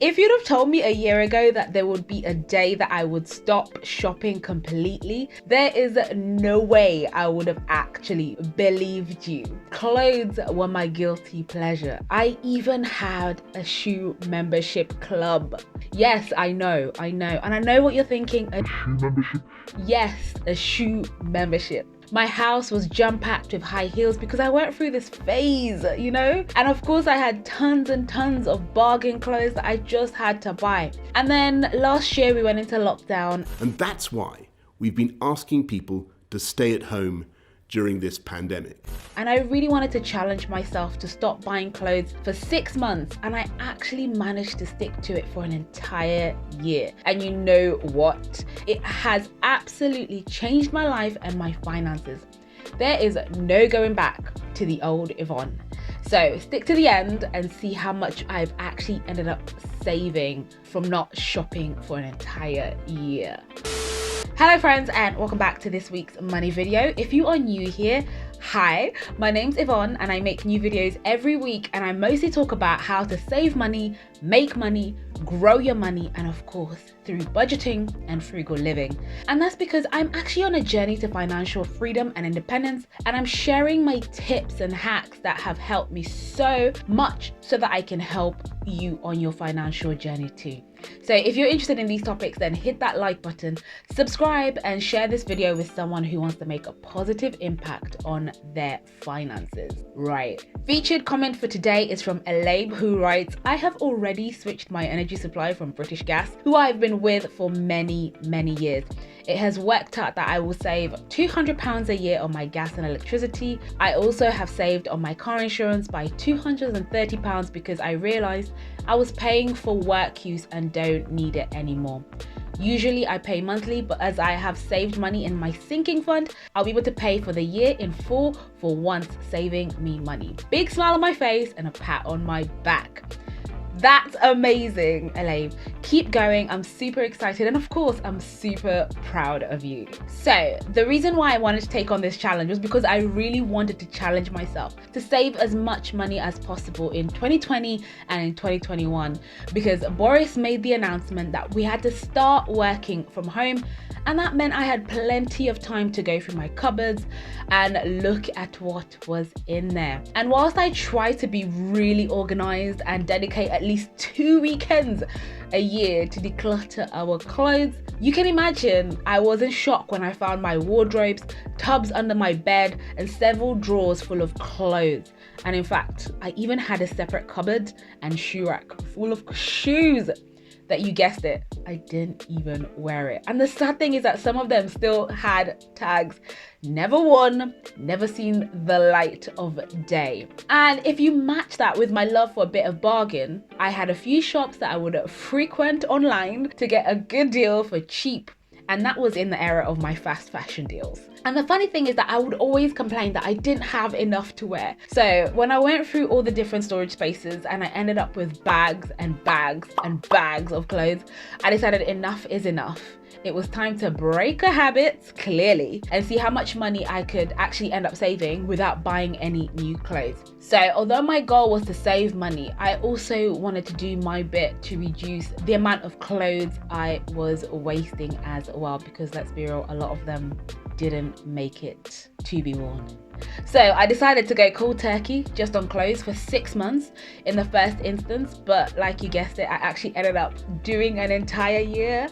If you'd have told me a year ago that there would be a day that I would stop shopping completely, there is no way I would have actually believed you. Clothes were my guilty pleasure. I even had a shoe membership club. Yes, I know. And I know what you're thinking. A shoe membership? Yes, a shoe membership. My house was jam-packed with high heels because I went through this phase, you know? And of course I had tons and tons of bargain clothes that I just had to buy. And then last year we went into lockdown. And that's why we've been asking people to stay at home during this pandemic. And I really wanted to challenge myself to stop buying clothes for 6 months, and I actually managed to stick to it for an entire year. And you know what? It has absolutely changed my life and my finances. There is no going back to the old Yvonne. So stick to the end and see how much I've actually ended up saving from not shopping for an entire year. Hello friends, and welcome back to this week's money video. If you are new here, hi, my name's Yvonne and I make new videos every week, and I mostly talk about how to save money, make money, grow your money, and of course through budgeting and frugal living. And that's because I'm actually on a journey to financial freedom and independence, and I'm sharing my tips and hacks that have helped me so much so that I can help you on your financial journey too. So if you're interested in these topics, then hit that like button, subscribe, and share this video with someone who wants to make a positive impact on their finances. Right. Featured comment for today is from Elabe, who writes, I have already switched my energy supply from British Gas, who I've been with for many years. It has worked out that I will save £200 a year on my gas and electricity. I also have saved on my car insurance by £230 because I realized I was paying for work use and don't need it anymore. Usually I pay monthly, but as I have saved money in my sinking fund, I'll be able to pay for the year in full for once, saving me money. Big smile on my face and a pat on my back. That's amazing, Elaine. Keep going. I'm super excited, and of course I'm super proud of you. So the reason why I wanted to take on this challenge was because I really wanted to challenge myself to save as much money as possible in 2020 and in 2021, because Boris made the announcement that we had to start working from home, and that meant I had plenty of time to go through my cupboards and look at what was in there. And whilst I try to be really organized and dedicate at least 2 weekends a year to declutter our clothes, you can imagine I was in shock when I found my wardrobes, tubs under my bed, and several drawers full of clothes. And in fact, I even had a separate cupboard and shoe rack full of shoes that, you guessed it, I didn't even wear it. And the sad thing is that some of them still had tags, never worn, never seen the light of day. And if you match that with my love for a bit of bargain, I had a few shops that I would frequent online to get a good deal for cheap. And that was in the era of my fast fashion deals. And the funny thing is that I would always complain that I didn't have enough to wear. So when I went through all the different storage spaces and I ended up with bags and bags and bags of clothes, I decided enough is enough. It was time to break a habit, clearly, and see how much money I could actually end up saving without buying any new clothes. So although my goal was to save money, I also wanted to do my bit to reduce the amount of clothes I was wasting as well, because let's be real, a lot of them didn't make it to be worn. So I decided to go cold turkey just on clothes for 6 months in the first instance, but like you guessed it, I actually ended up doing an entire year.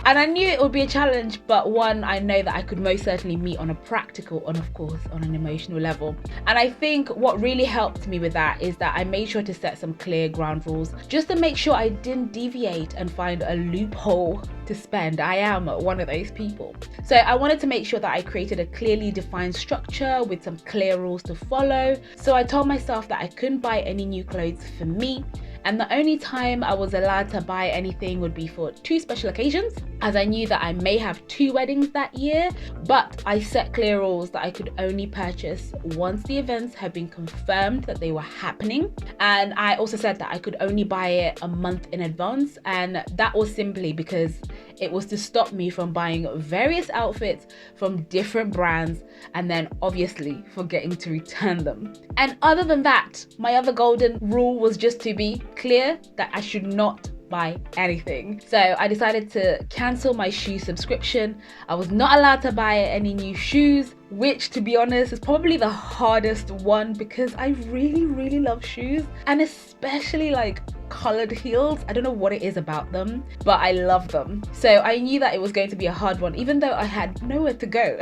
And I knew it would be a challenge, but one I know that I could most certainly meet on a practical and of course on an emotional level. And I think what really helped me with that is that I made sure to set some clear ground rules just to make sure I didn't deviate and find a loophole to spend. I am one of those people. So I wanted to make sure that I created a clearly defined structure with some clear rules to follow. So I told myself that I couldn't buy any new clothes for me, and the only time I was allowed to buy anything would be for 2 special occasions, as I knew that I may have 2 weddings that year. But I set clear rules that I could only purchase once the events had been confirmed that they were happening, and I also said that I could only buy it a month in advance, and that was simply because It was to stop me from buying various outfits from different brands and then obviously forgetting to return them. And other than that, my other golden rule was just to be clear that I should not buy anything. So I decided to cancel my shoe subscription. I was not allowed to buy any new shoes, which, to be honest, is probably the hardest one because I really love shoes, and especially like colored heels. I don't know what it is about them, but I love them. So I knew that it was going to be a hard one, even though I had nowhere to go.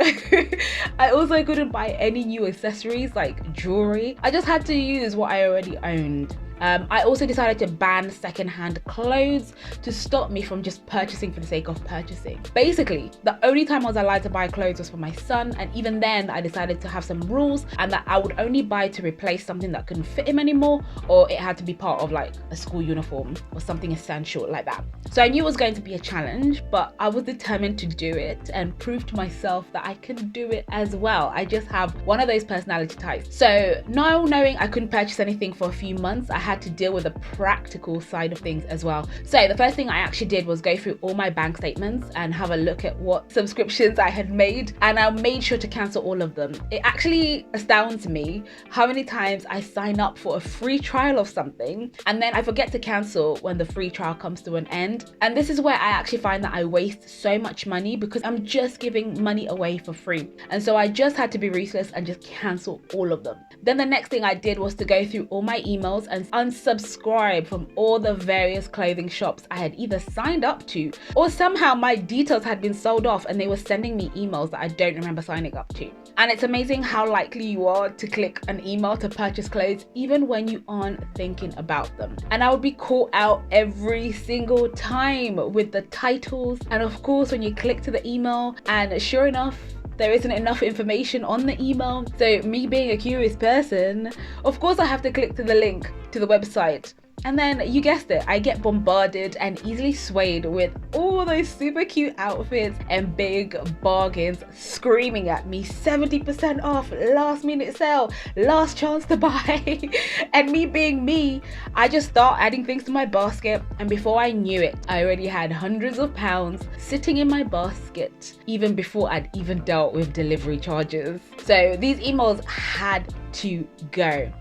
I also couldn't buy any new accessories like jewelry. I just had to use what I already owned. I also decided to ban secondhand clothes to stop me from just purchasing for the sake of purchasing. Basically, the only time I was allowed to buy clothes was for my son, and even then I decided to have some rules, and that I would only buy to replace something that couldn't fit him anymore, or it had to be part of like a school uniform or something essential like that. So I knew it was going to be a challenge, but I was determined to do it and prove to myself that I can do it as well. I just have one of those personality types. So now knowing I couldn't purchase anything for a few months, I had to deal with the practical side of things as well. So the first thing I actually did was go through all my bank statements and have a look at what subscriptions I had made, and I made sure to cancel all of them. It actually astounds me how many times I sign up for a free trial of something and then I forget to cancel when the free trial comes to an end. And this is where I actually find that I waste so much money because I'm just giving money away for free. And so I just had to be ruthless and just cancel all of them. Then the next thing I did was to go through all my emails and unsubscribe from all the various clothing shops I had either signed up to, or somehow my details had been sold off and they were sending me emails that I don't remember signing up to. And it's amazing how likely you are to click an email to purchase clothes even when you aren't thinking about them. And I would be caught out every single time with the titles, and of course when you click to the email and sure enough there isn't enough information on the email. So me being a curious person, of course I have to click to the link to the website. And then you guessed it, I get bombarded and easily swayed with all those super cute outfits and big bargains screaming at me, 70% off, last minute sale, last chance to buy. And me being me, I just start adding things to my basket, and before I knew it, I already had hundreds of pounds sitting in my basket even before I'd even dealt with delivery charges. So these emails had to go.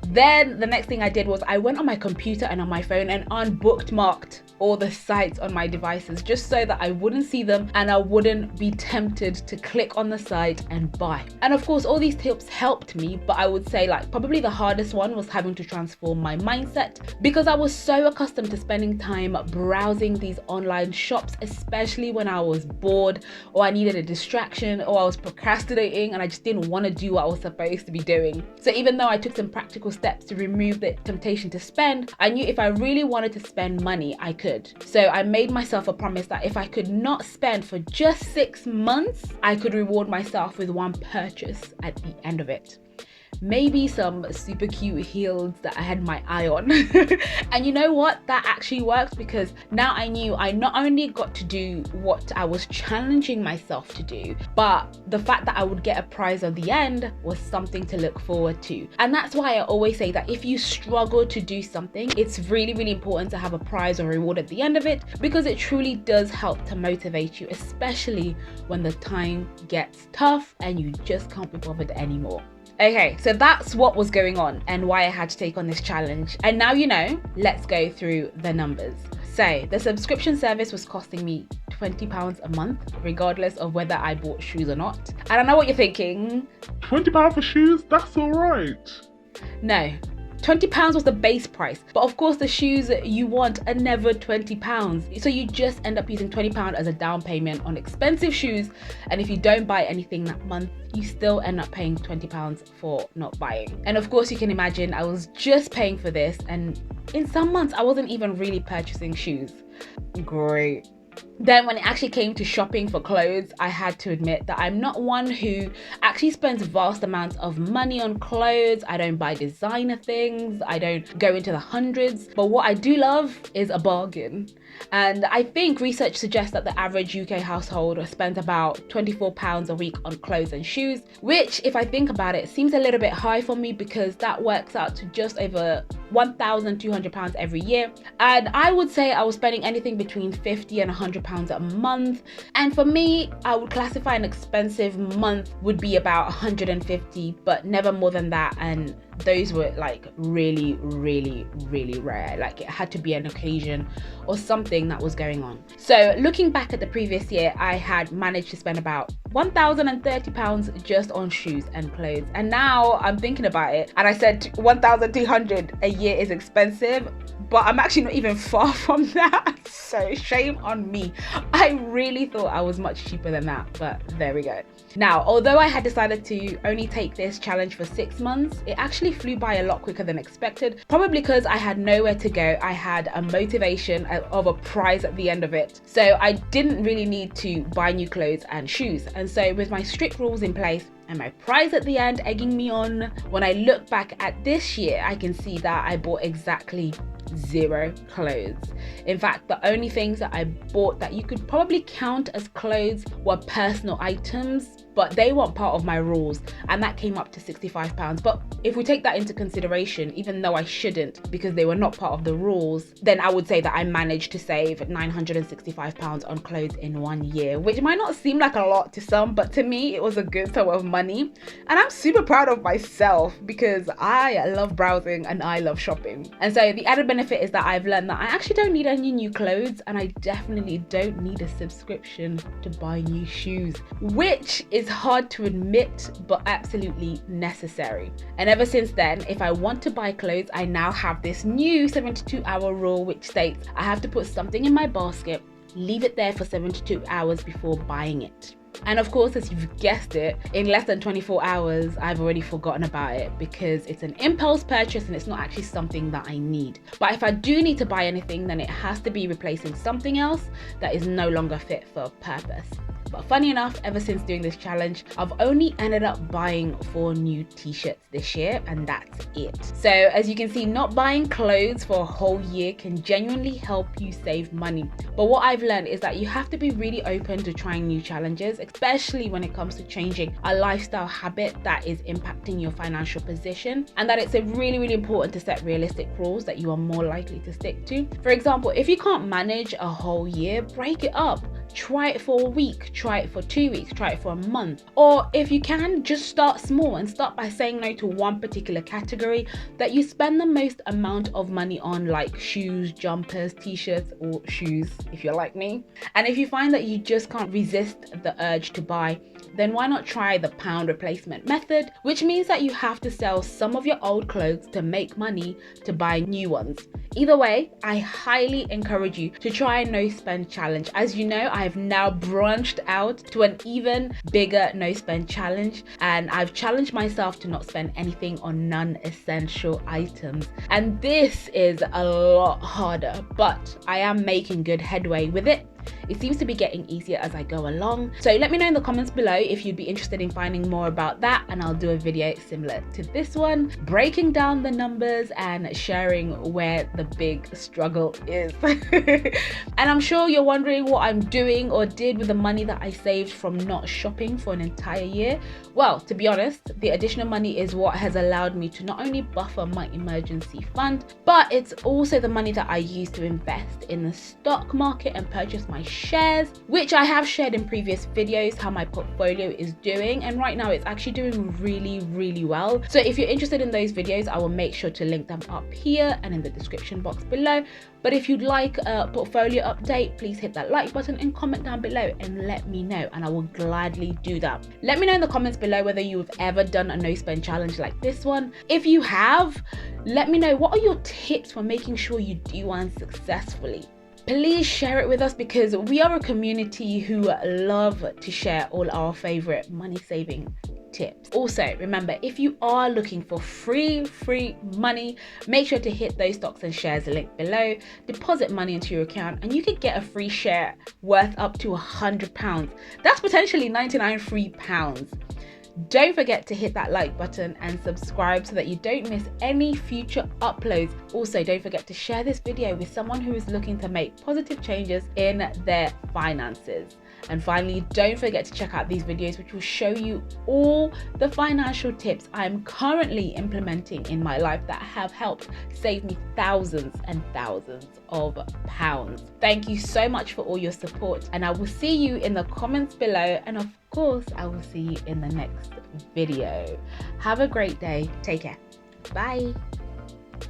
Then the next thing I did was I went on my computer and on my phone and unbookmarked all the sites on my devices just so that I wouldn't see them and I wouldn't be tempted to click on the site and buy. And of course all these tips helped me, but I would say like probably the hardest one was having to transform my mindset, because I was so accustomed to spending time browsing these online shops, especially when I was bored or I needed a distraction or I was procrastinating and I just didn't want to do what I was supposed to be doing. So even though I took some practical steps to remove the temptation to spend, I knew if I really wanted to spend money, I could. So I made myself a promise that if I could not spend for just 6 months, I could reward myself with one purchase at the end of it. Maybe some super cute heels that I had my eye on. And you know what? That actually worked, because now I knew I not only got to do what I was challenging myself to do, but the fact that I would get a prize at the end was something to look forward to. And that's why I always say that if you struggle to do something, it's really important to have a prize or reward at the end of it, because it truly does help to motivate you, especially when the time gets tough and you just can't be bothered anymore. Okay, so that's what was going on and why I had to take on this challenge. And now you know, let's go through the numbers. So the subscription service was costing me £20 a month, regardless of whether I bought shoes or not. And I know what you're thinking. £20 for shoes? That's all right. No. £20 was the base price, but of course the shoes you want are never £20, so you just end up using £20 as a down payment on expensive shoes, and if you don't buy anything that month, you still end up paying £20 for not buying. And of course you can imagine I was just paying for this, and in some months I wasn't even really purchasing shoes. Great. Then when it actually came to shopping for clothes, I had to admit that I'm not one who actually spends vast amounts of money on clothes. I don't buy designer things. I don't go into the hundreds. But what I do love is a bargain. And I think research suggests that the average UK household spends about £24 a week on clothes and shoes, which, if I think about it, seems a little bit high for me, because that works out to just over £1,200 every year. And I would say I was spending anything between £50 and £100 £100 a month. And for me, I would classify an expensive month would be about 150, but never more than that. And those were like really rare. Like it had to be an occasion or something that was going on. So looking back at the previous year, I had managed to spend about £1,030 just on shoes and clothes. And now I'm thinking about it, and I said 1,200 a year is expensive, but I'm actually not even far from that. So shame on me. I really thought I was much cheaper than that, but there we go. Now, although I had decided to only take this challenge for 6 months, it actually flew by a lot quicker than expected, probably because I had nowhere to go. I had a motivation of a prize at the end of it. So I didn't really need to buy new clothes and shoes. And so with my strict rules in place and my prize at the end egging me on, when I look back at this year, I can see that I bought exactly 0 clothes. In fact, the only things that I bought that you could probably count as clothes were personal items, but they weren't part of my rules, and that came up to £65. But if we take that into consideration, even though I shouldn't because they were not part of the rules, then I would say that I managed to save £965 on clothes in 1 year, which might not seem like a lot to some, but to me it was a good sum of money. And I'm super proud of myself because I love browsing and I love shopping. And so the added benefit is that I've learned that I actually don't need any new clothes, and I definitely don't need a subscription to buy new shoes, which is hard to admit but absolutely necessary. And ever since then, if I want to buy clothes, I now have this new 72-hour rule, which states I have to put something in my basket, leave it there for 72 hours before buying it. And of course, as you've guessed it, in less than 24 hours, I've already forgotten about it because it's an impulse purchase and it's not actually something that I need. But if I do need to buy anything, then it has to be replacing something else that is no longer fit for purpose. But funny enough, ever since doing this challenge, I've only ended up buying 4 new t-shirts this year, and that's it. So as you can see, not buying clothes for a whole year can genuinely help you save money. But what I've learned is that you have to be really open to trying new challenges, especially when it comes to changing a lifestyle habit that is impacting your financial position, and that it's really important to set realistic rules that you are more likely to stick to. For example, if you can't manage a whole year, break it up. Try it for a week, try it for 2 weeks, try it for a month. Or if you can, just start small and start by saying no to one particular category that you spend the most amount of money on, like shoes, jumpers, t-shirts, or shoes, if you're like me. And if you find that you just can't resist the urge to buy, then why not try the pound replacement method, which means that you have to sell some of your old clothes to make money to buy new ones. Either way, I highly encourage you to try a no spend challenge. As you know, I have now branched out to an even bigger no spend challenge, and I've challenged myself to not spend anything on non-essential items. And this is a lot harder, but I am making good headway with it. It seems to be getting easier as I go along. So let me know in the comments below if you'd be interested in finding more about that, and I'll do a video similar to this one, breaking down the numbers and sharing where the big struggle is. And I'm sure you're wondering what I'm doing or did with the money that I saved from not shopping for an entire year. Well, to be honest, the additional money is what has allowed me to not only buffer my emergency fund, but it's also the money that I use to invest in the stock market and purchase my shares, which I have shared in previous videos how my portfolio is doing, and right now it's actually doing really well. So if you're interested in those videos, I will make sure to link them up here and in the description box below. But if you'd like a portfolio update, please hit that like button and comment down below and let me know, and I will gladly do that. Let me know in the comments below whether you've ever done a no spend challenge like this one. If you have, let me know what are your tips for making sure you do one successfully. Please share it with us because we are a community who love to share all our favorite money saving tips. Also, remember, if you are looking for free money, make sure to hit those stocks and shares link below, deposit money into your account, and you could get a free share worth up to £100. That's potentially 99 free pounds. Don't forget to hit that like button and subscribe so that you don't miss any future uploads. Also, don't forget to share this video with someone who is looking to make positive changes in their finances. And finally, don't forget to check out these videos, which will show you all the financial tips I'm currently implementing in my life that have helped save me thousands and thousands of pounds. Thank you so much for all your support, and I will see you in the comments below, and of course I will see you in the next video. Have a great day. Take care. Bye.